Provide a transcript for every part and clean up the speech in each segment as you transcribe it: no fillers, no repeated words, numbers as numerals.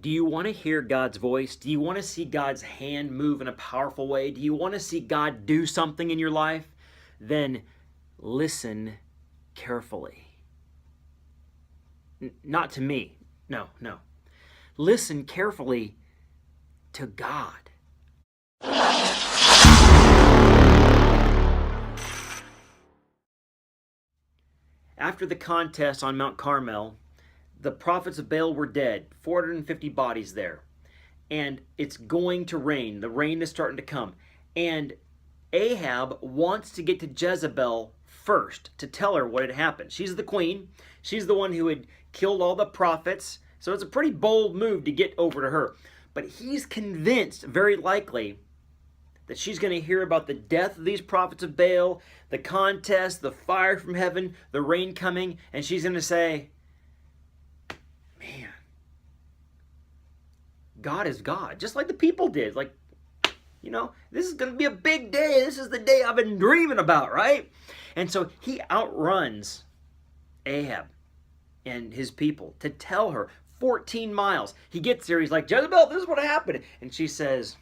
Do you want to hear God's voice? Do you want to see God's hand move in a powerful way? Do you want to see God do something in your life? Then listen carefully. Not to me. No, no. Listen carefully to God. After the contest on Mount Carmel, the prophets of Baal were dead, 450 bodies there. And it's going to rain. The rain is starting to come. And Ahab wants to get to Jezebel first to tell her what had happened. She's the queen. She's the one who had killed all the prophets. So it's a pretty bold move to get over to her. But he's convinced, very likely, that she's going to hear about the death of these prophets of Baal, the contest, the fire from heaven, the rain coming, and she's going to say, man, God is God, just like the people did. Like, you know, this is going to be a big day. This is the day I've been dreaming about, right? And so he outruns Ahab and his people to tell her 14 miles. He gets there. He's like, Jezebel, this is what happened. And she says,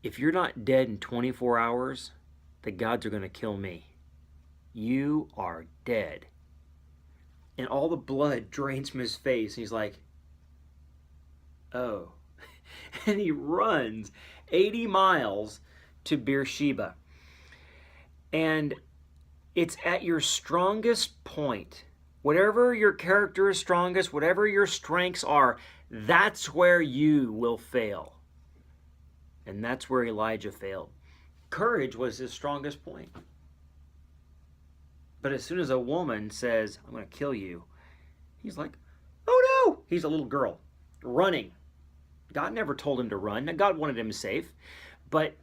if you're not dead in 24 hours, the gods are going to kill me. You are dead. And all the blood drains from his face. And he's like, oh. And he runs 80 miles to Beersheba. And it's at your strongest point. Whatever your character is strongest, whatever your strengths are, that's where you will fail. And that's where Elijah failed. Courage was his strongest point. But as soon as a woman says, I'm going to kill you, he's like, oh no! He's a little girl running. God never told him to run. Now, God wanted him safe, but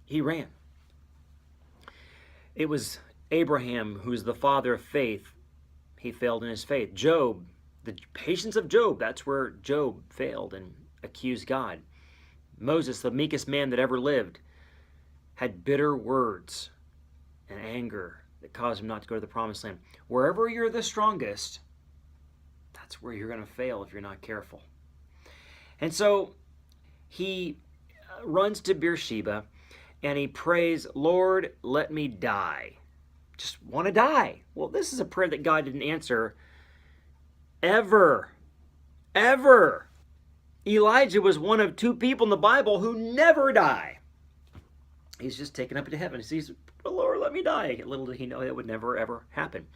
he ran. It was Abraham, who's the father of faith. He failed in his faith. Job, the patience of Job, that's where Job failed and accused God. Moses, the meekest man that ever lived, had bitter words and anger that caused him not to go to the promised land. Wherever you're the strongest, that's where you're going to fail if you're not careful. And so he runs to Beersheba and he prays, Lord, let me die. Just want to die. Well, this is a prayer that God didn't answer ever. Ever. Elijah was one of two people in the Bible who never die. He's just taken up into heaven. He says, Lord, let me die. Little did he know that would never, ever happen.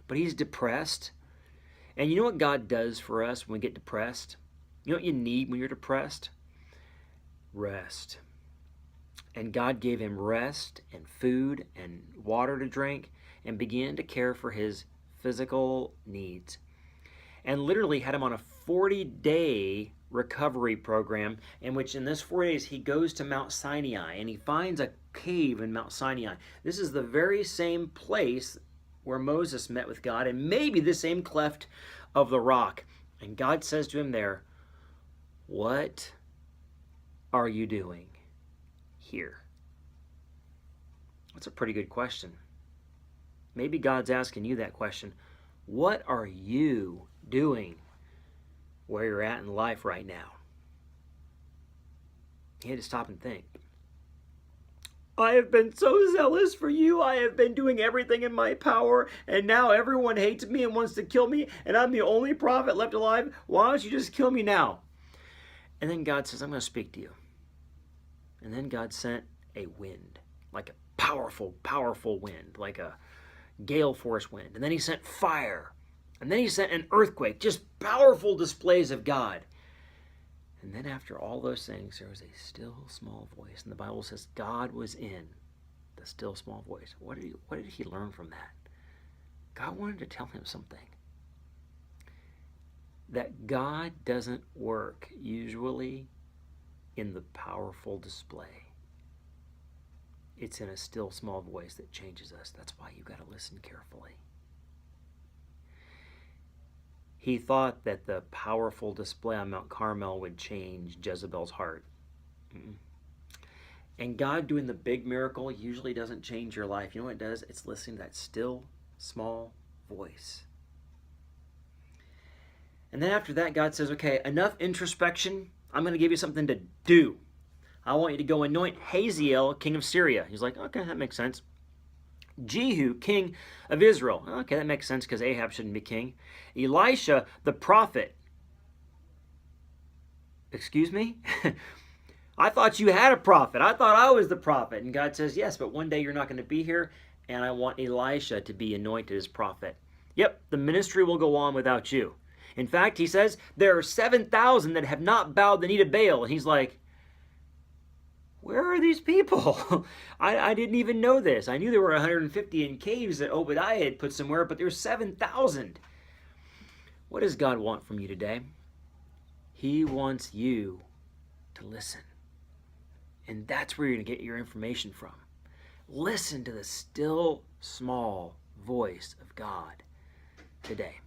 But he's depressed. And you know what God does for us when we get depressed? You know what you need when you're depressed? Rest. And God gave him rest and food and water to drink and began to care for his physical needs. And literally had him on a 40-day recovery program in which in this 4 days he goes to Mount Sinai and he finds a cave in Mount Sinai. This is the very same place where Moses met with God and maybe the same cleft of the rock. And God says to him there, what are you doing here? That's a pretty good question. Maybe God's asking you that question. What are you doing where you're at in life right now? You had to stop and think. I have been so zealous for you. I have been doing everything in my power, and now everyone hates me and wants to kill me, and I'm the only prophet left alive. Why don't you just kill me now? And then God says, I'm going to speak to you. And then God sent a wind, like a powerful, powerful wind, like a gale force wind. And then he sent fire. And then he sent an earthquake, just powerful displays of God. And then after all those things, there was a still small voice. And the Bible says God was in the still small voice. What did he learn from that? God wanted to tell him something. That God doesn't work usually in the powerful display. It's in a still small voice that changes us. That's why you got to listen carefully. He thought that the powerful display on Mount Carmel would change Jezebel's heart. And God doing the big miracle usually doesn't change your life. You know what it does? It's listening to that still, small voice. And then after that, God says, okay, enough introspection. I'm going to give you something to do. I want you to go anoint Hazael, king of Syria. He's like, okay, that makes sense. Jehu, king of Israel. Okay, that makes sense because Ahab shouldn't be king. Elisha, the prophet. Excuse me? I thought you had a prophet. I thought I was the prophet. And God says, yes, but one day you're not going to be here, and I want Elisha to be anointed as prophet. Yep, the ministry will go on without you. In fact, he says, there are 7,000 that have not bowed the knee to Baal. And he's like, where are these people? I didn't even know this. I knew there were 150 in caves that Obadiah had put somewhere, but there's 7,000. What does God want from you today? He wants you to listen. And that's where you're going to get your information from. Listen to the still, small voice of God today.